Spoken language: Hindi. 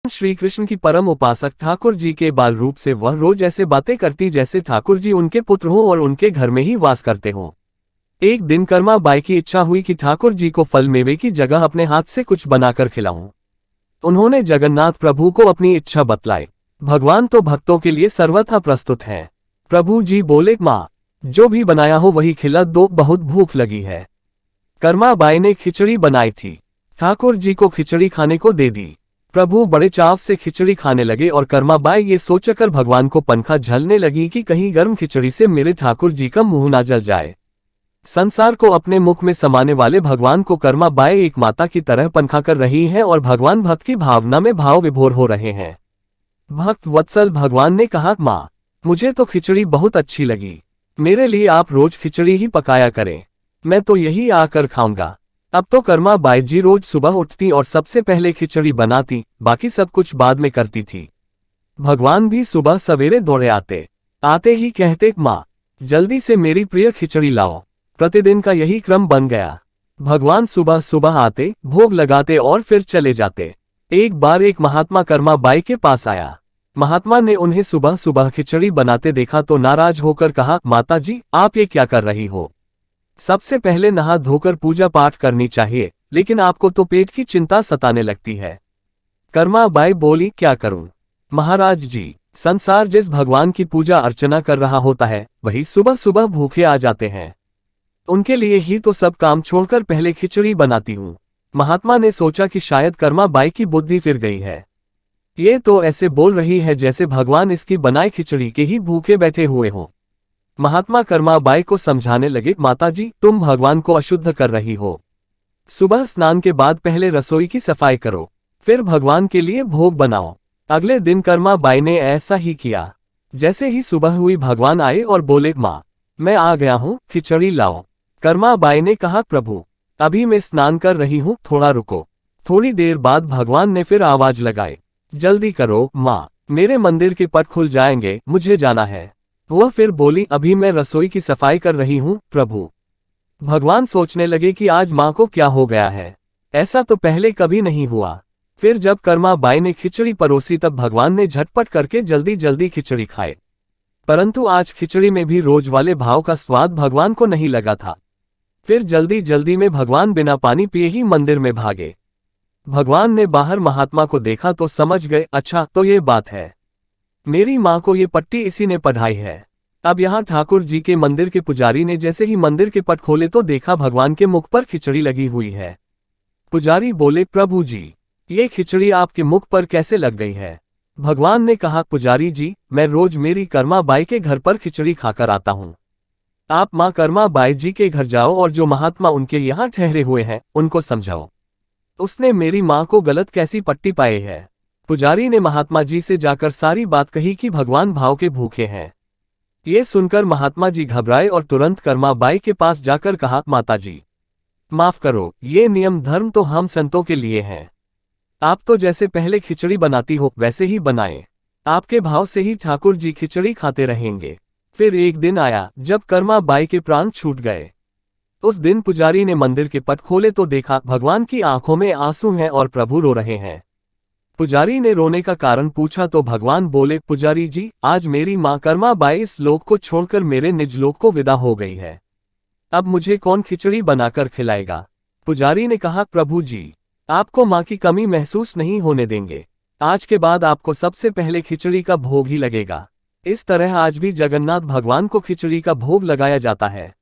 श्री कृष्ण की परम उपासक ठाकुर जी के बाल रूप से वह रोज ऐसे बातें करती जैसे ठाकुर जी उनके पुत्र हों और उनके घर में ही वास करते हों। एक दिन कर्मा बाई की इच्छा हुई कि ठाकुर जी को फल मेवे की जगह अपने हाथ से कुछ बनाकर खिलाऊं। उन्होंने जगन्नाथ प्रभु को अपनी इच्छा बतलाई। भगवान तो भक्तों के लिए सर्वथा प्रस्तुत हैं। प्रभु जी बोले, माँ, जो भी बनाया हो वही खिला दो, बहुत भूख लगी है। कर्मा बाई ने खिचड़ी बनाई थी। ठाकुर जी को खिचड़ी खाने को दे दी। प्रभु बड़े चाव से खिचड़ी खाने लगे और कर्मा बाई ये सोचकर भगवान को पंखा झलने लगी कि कहीं गर्म खिचड़ी से मेरे ठाकुर जी का मुंह ना जल जाए। संसार को अपने मुख में समाने वाले भगवान को कर्मा बाई एक माता की तरह पंखा कर रही हैं और भगवान भक्त की भावना में भाव विभोर हो रहे हैं। भक्त वत्सल भगवान ने कहा, माँ, मुझे तो खिचड़ी बहुत अच्छी लगी। मेरे लिए आप रोज खिचड़ी ही पकाया करें, मैं तो यही आकर खाऊंगा। अब तो कर्मा बाई जी रोज सुबह उठती और सबसे पहले खिचड़ी बनाती, बाकी सब कुछ बाद में करती थी। भगवान भी सुबह सवेरे दौड़े आते ही कहते, माँ, जल्दी से मेरी प्रिय खिचड़ी लाओ। प्रतिदिन का यही क्रम बन गया। भगवान सुबह सुबह आते, भोग लगाते और फिर चले जाते। एक बार एक महात्मा कर्मा बाई के पास आया। महात्मा ने उन्हें सुबह सुबह खिचड़ी बनाते देखा तो नाराज होकर कहा, माता जी, आप ये क्या कर रही हो? सबसे पहले नहा धोकर पूजा पाठ करनी चाहिए, लेकिन आपको तो पेट की चिंता सताने लगती है। कर्मा बाई बोली, क्या करूं महाराज जी, संसार जिस भगवान की पूजा अर्चना कर रहा होता है वही सुबह सुबह भूखे आ जाते हैं। उनके लिए ही तो सब काम छोड़कर पहले खिचड़ी बनाती हूं। महात्मा ने सोचा कि शायद कर्मा बाई की बुद्धि फिर गई है। ये तो ऐसे बोल रही है जैसे भगवान इसकी बनाई खिचड़ी के ही भूखे बैठे हुए हों। महात्मा कर्मा बाई को समझाने लगे, माता जी, तुम भगवान को अशुद्ध कर रही हो। सुबह स्नान के बाद पहले रसोई की सफाई करो, फिर भगवान के लिए भोग बनाओ। अगले दिन कर्मा बाई ने ऐसा ही किया। जैसे ही सुबह हुई भगवान आए और बोले, माँ, मैं आ गया हूँ, खिचड़ी लाओ। कर्मा बाई ने कहा, प्रभु, अभी मैं स्नान कर रही हूँ, थोड़ा रुको। थोड़ी देर बाद भगवान ने फिर आवाज लगाई, जल्दी करो माँ, मेरे मंदिर के पट खुल जाएंगे, मुझे जाना है। वह फिर बोली, अभी मैं रसोई की सफाई कर रही हूँ प्रभु। भगवान सोचने लगे कि आज माँ को क्या हो गया है, ऐसा तो पहले कभी नहीं हुआ। फिर जब कर्मा बाई ने खिचड़ी परोसी तब भगवान ने झटपट करके जल्दी जल्दी खिचड़ी खाए। परंतु आज खिचड़ी में भी रोज वाले भाव का स्वाद भगवान को नहीं लगा था। फिर जल्दी जल्दी में भगवान बिना पानी पिए ही मंदिर में भागे। भगवान ने बाहर महात्मा को देखा तो समझ गए, अच्छा तो ये बात है, मेरी माँ को ये पट्टी इसी ने पढ़ाई है। अब यहाँ ठाकुर जी के मंदिर के पुजारी ने जैसे ही मंदिर के पट खोले तो देखा भगवान के मुख पर खिचड़ी लगी हुई है। पुजारी बोले, प्रभु जी, ये खिचड़ी आपके मुख पर कैसे लग गई है? भगवान ने कहा, पुजारी जी, मैं रोज मेरी कर्मा बाई के घर पर खिचड़ी खाकर आता हूँ। आप माँ कर्मा बाई जी के घर जाओ और जो महात्मा उनके यहाँ ठहरे हुए हैं उनको समझाओ, उसने मेरी माँ को गलत कैसी पट्टी पाई है। पुजारी ने महात्मा जी से जाकर सारी बात कही कि भगवान भाव के भूखे हैं। ये सुनकर महात्मा जी घबराए और तुरंत कर्मा बाई के पास जाकर कहा, माता जी, माफ करो, ये नियम धर्म तो हम संतों के लिए हैं। आप तो जैसे पहले खिचड़ी बनाती हो वैसे ही बनाएं। आपके भाव से ही ठाकुर जी खिचड़ी खाते रहेंगे। फिर एक दिन आया जब कर्मा बाई के प्राण छूट गए। उस दिन पुजारी ने मंदिर के पट खोले तो देखा भगवान की आंखों में आंसू हैं और प्रभु रो रहे हैं। पुजारी ने रोने का कारण पूछा तो भगवान बोले, पुजारी जी, आज मेरी माँ कर्मा बाई इस लोक को छोड़कर मेरे निज लोक को विदा हो गई है। अब मुझे कौन खिचड़ी बनाकर खिलाएगा? पुजारी ने कहा, प्रभु जी, आपको माँ की कमी महसूस नहीं होने देंगे। आज के बाद आपको सबसे पहले खिचड़ी का भोग ही लगेगा। इस तरह आज भी जगन्नाथ भगवान को खिचड़ी का भोग लगाया जाता है।